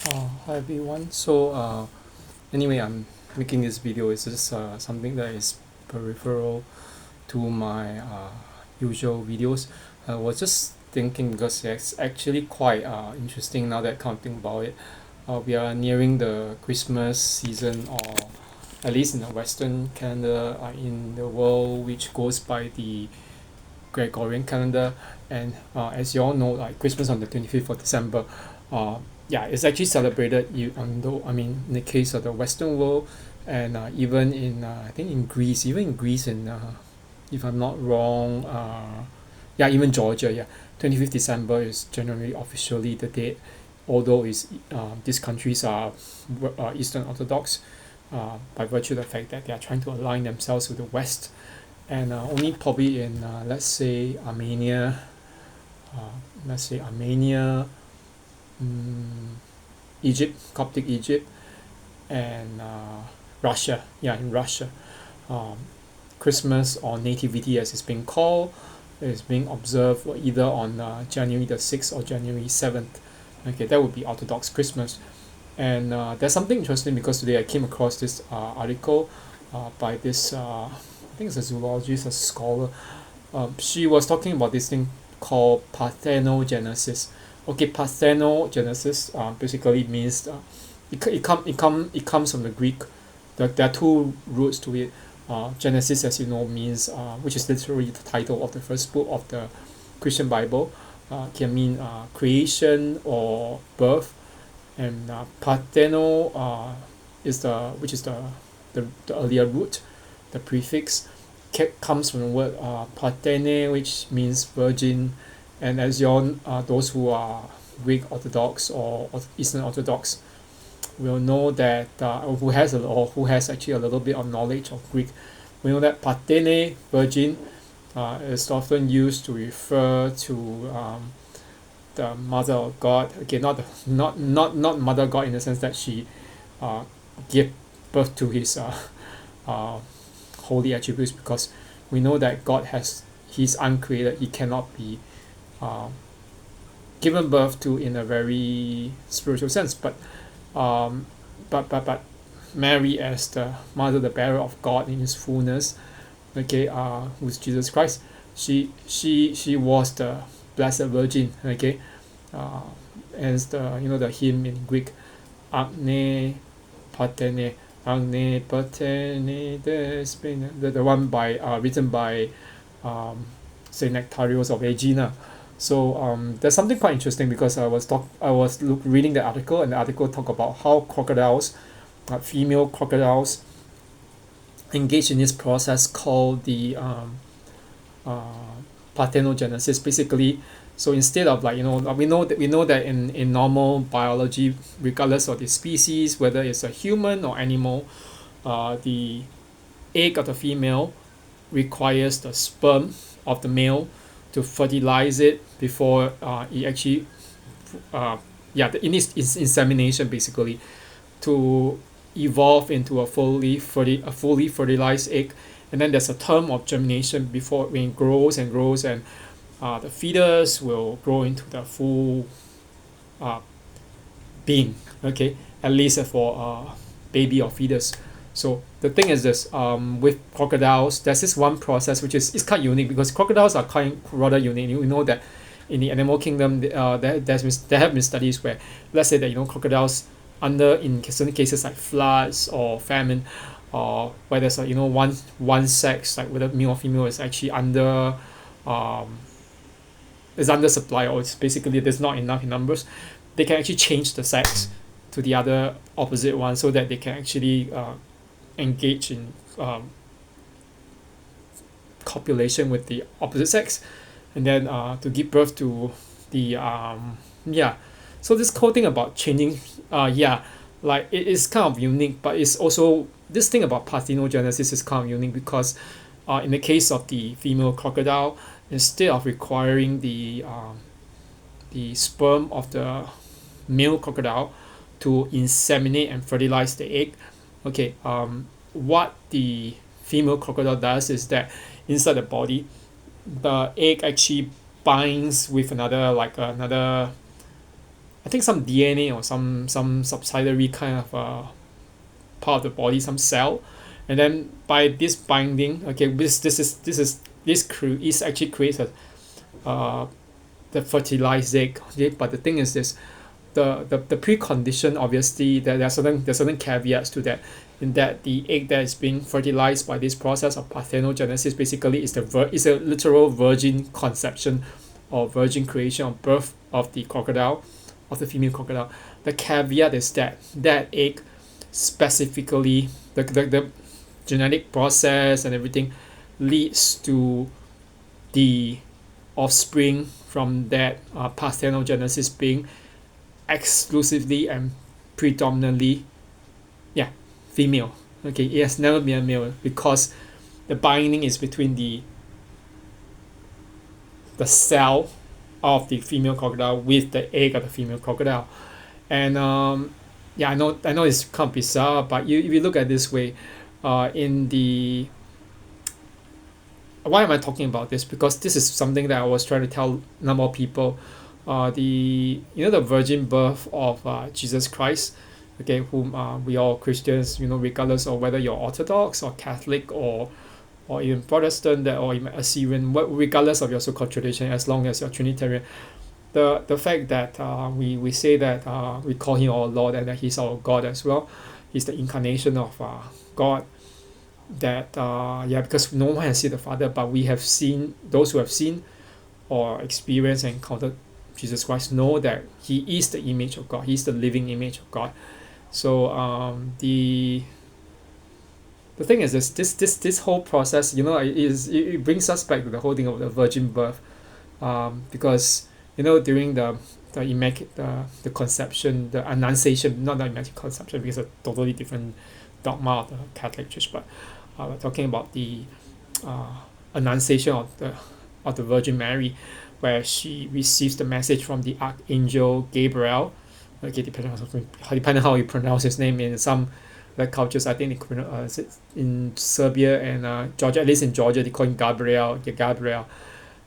Hi everyone. Anyway, I'm making this video. It's just something that is peripheral to my usual videos. I was just thinking because it's actually quite interesting now that I can't think about it. We are nearing the Christmas season, or at least in the Western calendar, in the world which goes by the Gregorian calendar. And as you all know, like Christmas on the 25th of December, yeah, it's actually celebrated. I mean, in the case of the Western world, and even in I think in Greece, even in Greece, and if I'm not wrong, yeah, even Georgia, yeah, 25th December is generally officially the date. Although these countries are Eastern Orthodox, by virtue of the fact that they are trying to align themselves with the West, and only probably in uh, let's say Armenia, um, Egypt, Coptic Egypt, and Russia. Yeah, in Russia, um, Christmas or Nativity, as it's being called, is being observed either on January the 6th or January 7th. Okay, that would be Orthodox Christmas. And there's something interesting because today I came across this article by this, I think it's a zoologist, a scholar. She was talking about this thing called Parthenogenesis. Okay, Parthenogenesis basically means it comes from the Greek. There are two roots to it. Genesis, as you know, means which is literally the title of the first book of the Christian Bible. Can mean creation or birth, and Partheno is the earlier root, the prefix comes from the word Parthene, which means virgin. And as you all, those who are Greek Orthodox or Eastern Orthodox will know that, who has actually a little bit of knowledge of Greek, we know that Parthene, virgin, is often used to refer to the mother of God. Okay, not mother God in the sense that she uh, gave birth to his uh, holy attributes, because we know that God he's uncreated. He cannot be uh, given birth to in a very spiritual sense. But Mary, as the mother, the bearer of God in his fullness, okay, who's Jesus Christ, she was the blessed virgin. Okay, uh, as the hymn in Greek, Agne Patene, Agne Patene Despina, the one by written by um, Saint Nectarios of Aegina. So there's something quite interesting because I was reading the article, and the article talk about how crocodiles, female crocodiles, engage in this process called the uh, parthenogenesis. Basically, so instead of, like, we know that in normal biology, regardless of the species, whether it's a human or animal, the egg of the female requires the sperm of the male to fertilize it before it actually uh, yeah, its insemination, basically, to evolve into a fully fertilized egg. And then there's a term of germination before, when it grows and grows, and the fetus will grow into the full uh, being. Okay, at least for baby or fetus. So the thing is this, with crocodiles, there's this one process which is kind of unique, because crocodiles are kind rather unique. You know that in the animal kingdom, there have been studies where, let's say that, crocodiles, in certain cases like floods or famine, or where there's a, one sex, like whether male or female, um, is under supply, or it's basically there's not enough in numbers, they can actually change the sex to the other opposite one, so that they can actually engage in copulation with the opposite sex, and then to give birth to the yeah. So this whole thing about changing, yeah, like it is kind of unique, but it's also, this thing about parthenogenesis is kind of unique because in the case of the female crocodile, instead of requiring the sperm of the male crocodile to inseminate and fertilize the egg, okay, what the female crocodile does is that inside the body, the egg actually binds with another, like another I think some DNA or some subsidiary kind of part of the body, some cell, and then by this binding, okay, this actually creates a uh, the fertilized egg. Okay, but the thing is this, the precondition, obviously there are certain caveats to that, in that the egg that is being fertilized by this process of parthenogenesis basically is a literal virgin conception or virgin creation or birth of the crocodile, of the female crocodile. The caveat is that that egg specifically, the genetic process and everything leads to the offspring from that parthenogenesis being exclusively and predominantly, yeah, female. Okay, it has never been a male, because the binding is between the cell of the female crocodile with the egg of the female crocodile. And yeah, I know it's kind of bizarre, but if you look at it this way, in the why am I talking about this? Because this is something that I was trying to tell a number of people. The virgin birth of Jesus Christ, okay, whom we all Christians, regardless of whether you're Orthodox or Catholic or even Protestant, or even Assyrian, regardless of your so-called tradition, as long as you're Trinitarian, the fact that we say that we call him our Lord and that he's our God as well, he's the incarnation of God. That because no one has seen the Father, but we have seen, those who have seen or experienced and encountered Jesus Christ know that he is the image of God. He's the living image of God. So the thing is this whole process, it brings us back to the whole thing of the virgin birth, because during the the conception, the annunciation, not the immaculate conception, because it's a totally different dogma of the Catholic Church, but we're talking about the annunciation of the Virgin Mary, where she receives the message from the Archangel Gabriel. Okay, depending on how you pronounce his name. In some cultures, I think in Serbia and Georgia, at least in Georgia, they call him Gabriel,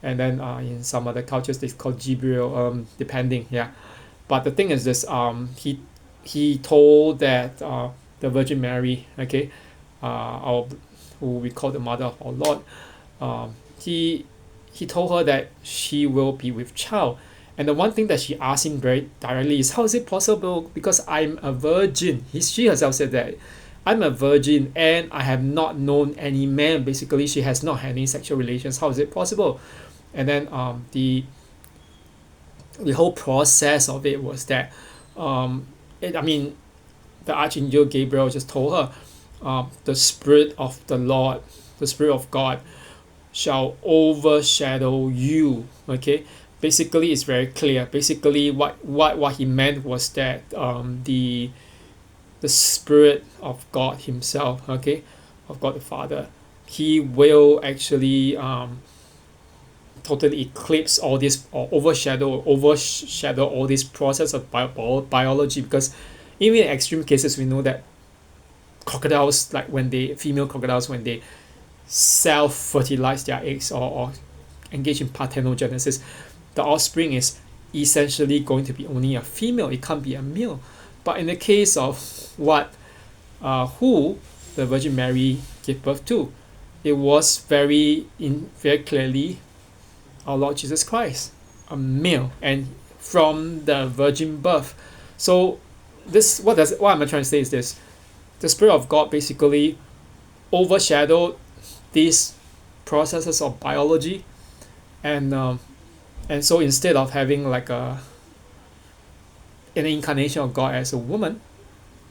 and then in some other cultures they call Gabriel, depending. Yeah, but the thing is this: he told that the Virgin Mary, okay, who we call the Mother of our Lord, he told her that she will be with child. And the one thing that she asked him very directly is, how is it possible? Because I'm a virgin. She herself said that, I'm a virgin and I have not known any man. Basically, she has not had any sexual relations. How is it possible? And then the whole process of it was that, the Archangel Gabriel just told her, the Spirit of the Lord, the Spirit of God, shall overshadow you. Okay, basically it's very clear. Basically what he meant was that the Spirit of God himself, okay, of God the Father, he will actually totally eclipse all this, or overshadow all this process of biology. Because even in extreme cases, we know that crocodiles, like female crocodiles, when they self-fertilize their eggs, or engage in parthenogenesis, the offspring is essentially going to be only a female. It can't be a male. But in the case of who the Virgin Mary gave birth to, it was very clearly our Lord Jesus Christ, a male, and from the virgin birth. So what am I trying to say is this: the Spirit of God basically overshadowed these processes of biology, and so instead of having like an incarnation of God as a woman,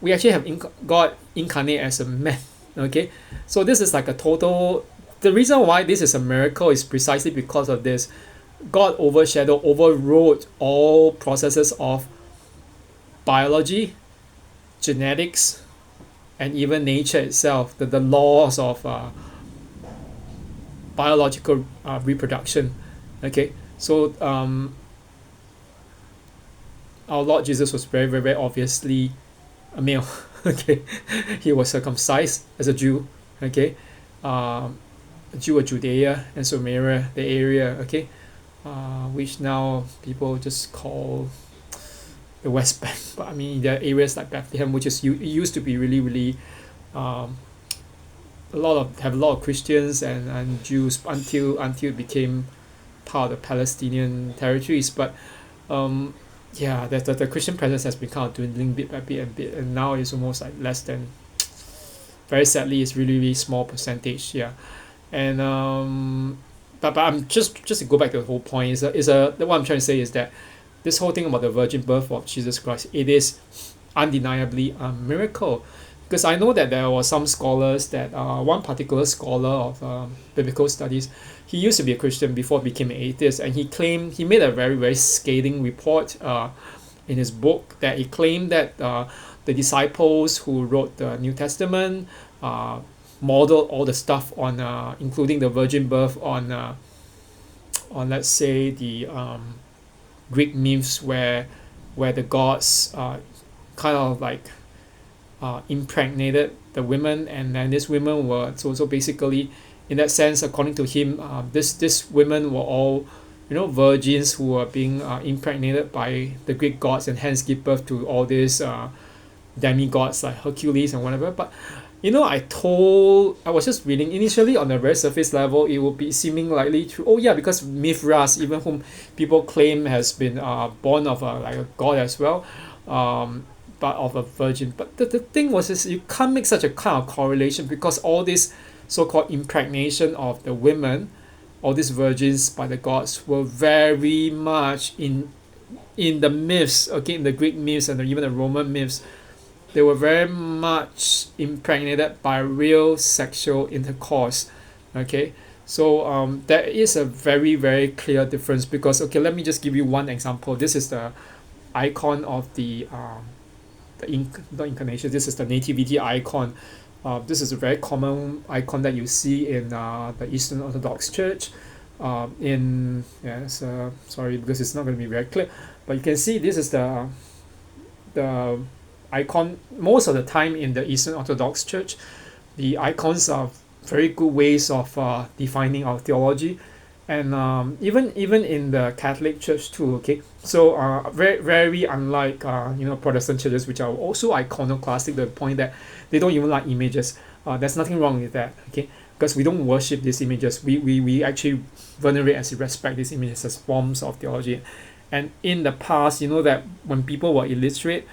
we actually have God incarnate as a man. Okay, so this is like a total. The reason why this is a miracle is precisely because of this. God overrode all processes of biology, genetics, and even nature itself, the laws of biological reproduction. Okay, so our Lord Jesus was very, very, very obviously a male. Okay, he was circumcised as a Jew. Okay, a Jew of Judea and Samaria, the area. Okay, which now people just call the West Bank, but I mean there are areas like Bethlehem, which is it used to be really really um, have a lot of Christians and Jews until it became part of the Palestinian territories. But um, yeah, the Christian presence has been kind of dwindling bit by bit and bit, and now it's almost like less than, very sadly, it's really really small percentage. Yeah, and but I'm just to go back to the whole point is what I'm trying to say is that this whole thing about the virgin birth of Jesus Christ, it is undeniably a miracle. Because I know that there were some scholars that one particular scholar of biblical studies, he used to be a Christian before he became an atheist, and he made a very very scathing report in his book, that he claimed that the disciples who wrote the New Testament uh, modeled all the stuff on including the virgin birth on let's say the Greek myths where the gods kind of like impregnated the women, and then these women were so basically, in that sense, according to him, this women were all virgins who were being impregnated by the Greek gods, and hence give birth to all these demigods like Hercules and whatever. But I was just reading initially on a very surface level, it would be seeming likely true. Oh yeah, because Mithras, even whom people claim has been born of like a god as well, but of a virgin. But the thing was is you can't make such a kind of correlation, because all this so-called impregnation of the women, all these virgins by the gods, were very much in the myths, okay, in the Greek myths and even the Roman myths. They were very much impregnated by real sexual intercourse. Okay, so there is a very very clear difference, because okay, let me just give you one example. This is the icon of not incarnation, this is the nativity icon. This is a very common icon that you see in the Eastern Orthodox Church. Sorry, because it's not going to be very clear, but you can see this is the icon. Most of the time in the Eastern Orthodox Church, the icons are very good ways of defining our theology, and even in the Catholic Church too. Okay, so very very unlike Protestant churches, which are also iconoclastic to the point that they don't even like images. There's nothing wrong with that. Okay, because we don't worship these images. We actually venerate and respect these images as forms of theology. And in the past, that when people were illiterate,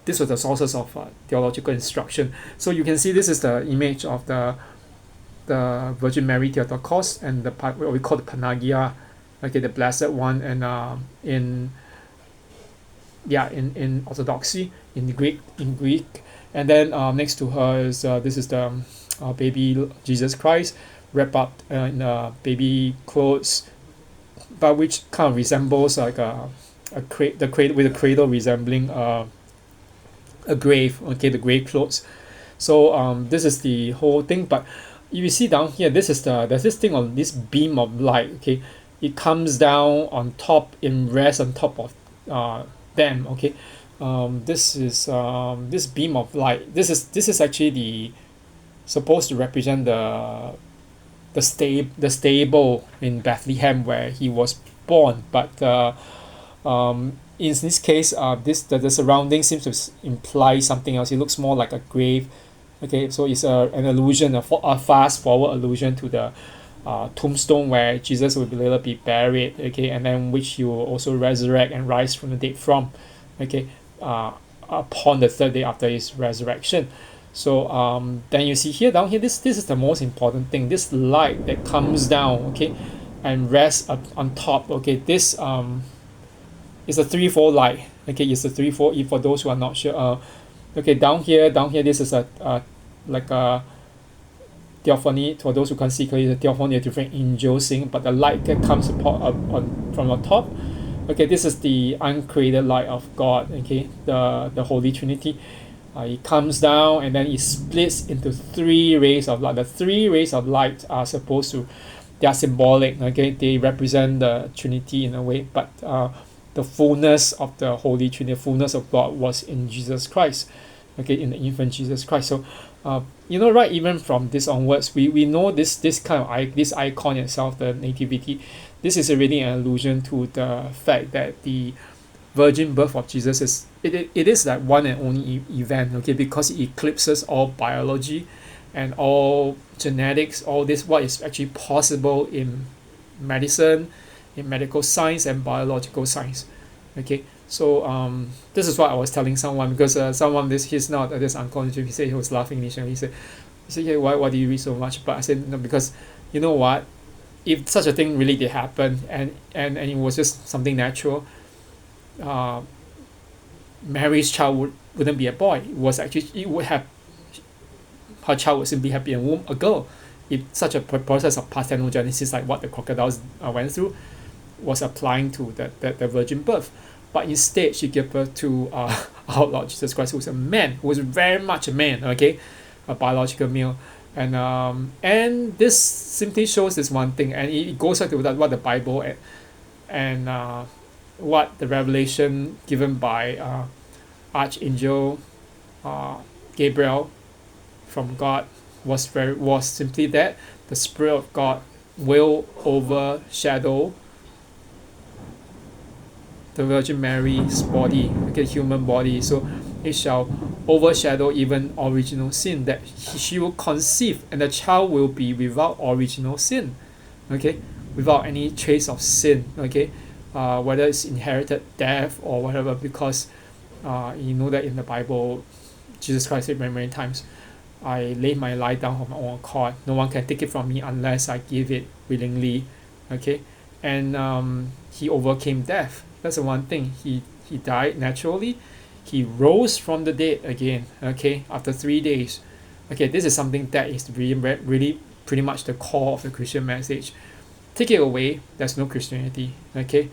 this was the sources of theological instruction. So you can see this is the image of the Virgin Mary Theotokos, and what we call the Panagia, okay, the Blessed One, and in Orthodoxy, in Greek, and then next to her is this is the baby Jesus Christ, wrapped up in baby clothes, but which kind of resembles like the cradle, with a cradle resembling a grave. Okay, the grave clothes. So this is the whole thing. But if you see down here, there's this thing on this beam of light. Okay, it comes down on top and rests on top of them. Okay, this is this beam of light. This is actually supposed to represent the stable in Bethlehem where he was born. But in this case, the surrounding seems to imply something else. It looks more like a grave. Okay, so it's an allusion, a fast forward allusion to the tombstone where Jesus will later be buried. Okay, and then which he will also resurrect and rise from the dead from. Okay, upon the third day after his resurrection. So then you see here, down here, this is the most important thing. This light that comes down, okay, and rests on top. Okay, this is a threefold light. Okay, it's a threefold. If for those who are not sure, okay, down here, this is like a theophany. For those who can't see clearly, the theophany of different angels sing, but the light that comes from the top. Okay, this is the uncreated light of God. Okay, the Holy Trinity. It comes down and then it splits into three rays of light. The three rays of light are they are symbolic. Okay, they represent the Trinity in a way, but the fullness of the Holy Trinity, the fullness of God was in Jesus Christ. Okay, in the infant Jesus Christ. So right, even from this onwards, we know this kind of this icon itself, the nativity, this is already an allusion to the fact that the virgin birth of Jesus it is like one and only event, okay, because it eclipses all biology and all genetics, all this what is actually possible in medicine, in medical science and biological science. Okay, so this is what I was telling someone, because someone he's not this uncle, he said he was laughing initially. He said, yeah, why do you read so much? But I said, no, because you know what, if such a thing really did happen, and it was just something natural, uh, Mary's child wouldn't be a boy. It would have, her child would simply have been a girl. If such a process of parthenogenesis, like what the crocodiles went through, was applying to the virgin birth. But instead, she gave birth to our Lord Jesus Christ, who was a man, who was very much a man, okay, a biological male. And this simply shows this one thing, and it goes back to what the Bible and what the revelation given by Archangel Gabriel from God was simply that the Spirit of God will overshadow the Virgin Mary's body, okay, human body. So it shall overshadow even original sin, that she will conceive and the child will be without original sin, okay, without any trace of sin, okay, whether it's inherited death or whatever, because you know that in the Bible Jesus Christ said many times, I lay my life down on my own accord, no one can take it from me unless I give it willingly, okay. And he overcame death. That's the one thing. He died naturally, he rose from the dead again, okay, after 3 days. Okay, this is something that is really pretty much the core of the Christian message. Take it away, there's no Christianity, okay.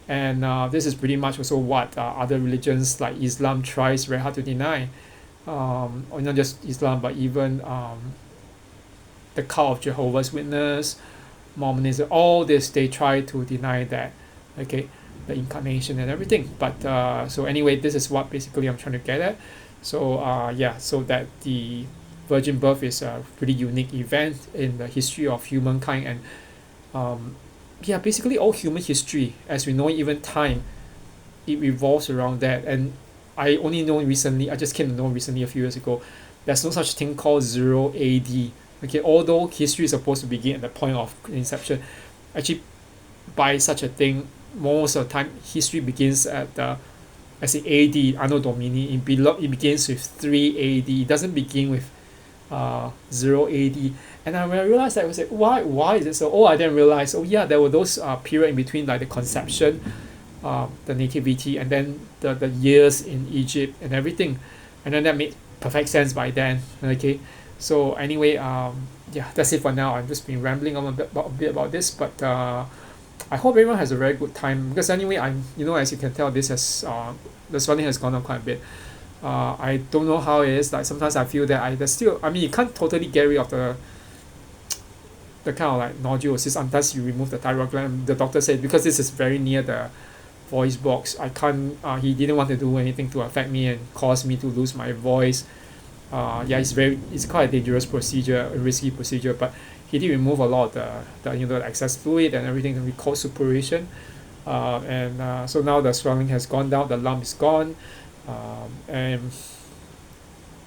And this is pretty much also what other religions like Islam tries very hard to deny, or not just Islam, but even the cult of Jehovah's Witness, Mormonism, all this, they try to deny that, okay, the incarnation and everything. But so anyway, this is what basically I'm trying to get at. So yeah, so that the virgin birth is a pretty unique event in the history of humankind, and yeah, basically all human history as we know it, even time, it revolves around that. And I only know recently, I just came to know recently a few years ago, there's no such thing called 0 AD. Okay, although history is supposed to begin at the point of inception, actually by such a thing, most of the time history begins at the, I say AD, Anno Domini. It begins with 3 AD. It doesn't begin with 0 AD. And when I realized that, I was like, why is it so? I didn't realize. Oh yeah, there were those period in between, like the conception, the nativity, and then the years in Egypt and everything, and then that made perfect sense by then. Okay, so anyway, yeah, that's it for now. I've just been rambling on a bit about this, but I hope everyone has a very good time, because anyway, as you can tell, this has the swelling has gone up quite a bit. I don't know how it is. Like sometimes I feel that there's still. I mean, you can't totally get rid of the kind of like nodules unless you remove the thyroid gland. The doctor said because this is very near the voice box, I can't. He didn't want to do anything to affect me and cause me to lose my voice. Yeah, it's quite a dangerous procedure, a risky procedure, but he did remove a lot of the excess fluid and everything that we call suppuration, and so now the swelling has gone down, the lump is gone, and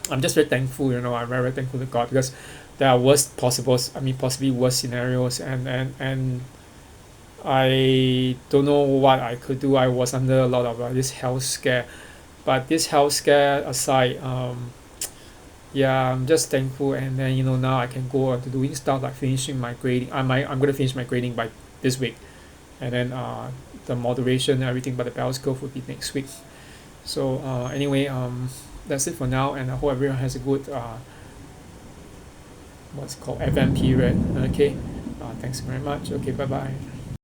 I'm just very thankful. I'm very, very thankful to God, because there are possibly worse scenarios, and I don't know what I could do. I was under a lot of this health scare, but this health scare aside, yeah, I'm just thankful. And then now I can go on to doing stuff like finishing my grading. I'm gonna finish my grading by this week, and then the moderation and everything, but the bell curve will be next week. So anyway, that's it for now, and I hope everyone has a good what's called Advent period. Okay, thanks very much. Okay, bye bye.